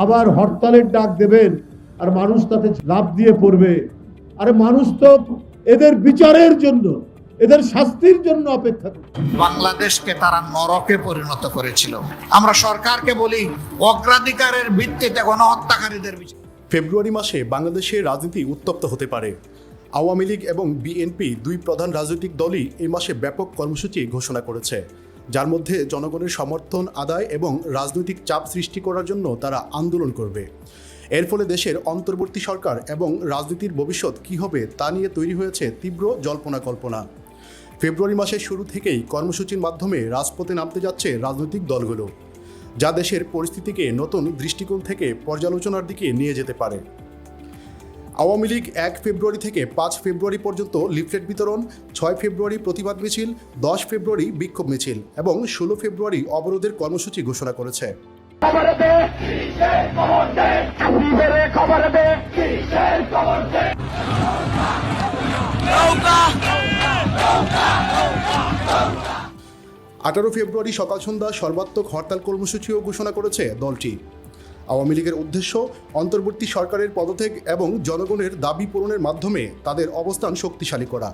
আবার হরতালের ডাক দেবেন আর মানুষ তাতে লাফ দিয়ে পড়বে। আরে মানুষ তো এদের বিচারের জন্য, এদের শাস্তির জন্য অপেক্ষা করে। বাংলাদেশকে তারা নরকে পরিণত করেছিল। আমরা সরকারকে বলি অগ্রাধিকারের ভিত্তিতে গণহত্যাকারীদের বিচার। ফেব্রুয়ারি মাসে বাংলাদেশের রাজনীতি উত্তপ্ত হতে পারে। আওয়ামী লীগ এবং বিএনপি দুই প্রধান রাজনৈতিক দলই এই মাসে ব্যাপক কর্মসূচি ঘোষণা করেছে, যার মধ্যে জনগণের সমর্থন আদায় এবং রাজনৈতিক চাপ সৃষ্টি করার জন্য তারা আন্দোলন করবে। এর ফলে দেশের অন্তর্বর্তী সরকার এবং রাজনীতির ভবিষ্যৎ কী হবে তা নিয়ে তৈরি হয়েছে তীব্র জল্পনা কল্পনা। ফেব্রুয়ারি মাসের শুরু থেকেই কর্মসূচির মাধ্যমে রাজপথে নামতে যাচ্ছে রাজনৈতিক দলগুলো, যা দেশের পরিস্থিতিকে নতুন দৃষ্টিকোণ থেকে পর্যালোচনার দিকে নিয়ে যেতে পারে। আওয়ামী লীগ 1 ফেব্রুয়ারি থেকে 5 ফেব্রুয়ারি পর্যন্ত লিফলেট বিতরণ, 6 ফেব্রুয়ারি প্রতিবাদ মিছিল, 10 ফেব্রুয়ারি বিক্ষোভ মিছিল এবং 16 ফেব্রুয়ারি অবরোধের কর্মসূচি ঘোষণা করেছে। আঠারো ফেব্রুয়ারি সকাল সন্ধ্যা সর্বাত্মক হরতাল কর্মসূচিও ঘোষণা করেছে দলটি। আওয়ামী লীগের উদ্দেশ্য অন্তর্বর্তী সরকারের পদত্যাগ এবং জনগণের দাবি পূরণের মাধ্যমে তাদের অবস্থান শক্তিশালী করা।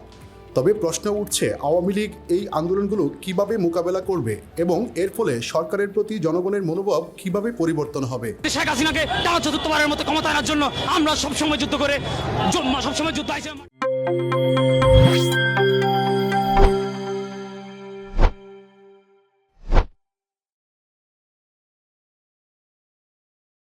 তবে প্রশ্ন উঠছে, আওয়ামী লীগ এই আন্দোলনগুলো কিভাবে মোকাবেলা করবে এবং এর ফলে সরকারের প্রতি জনগণের মনোভাব কিভাবে পরিবর্তন হবে। শেখ হাসিনাকে টানা চতুর্থবারের মতো ক্ষমতা আনার জন্য আমরা সবসময় যুদ্ধ করে সবসময় যুদ্ধ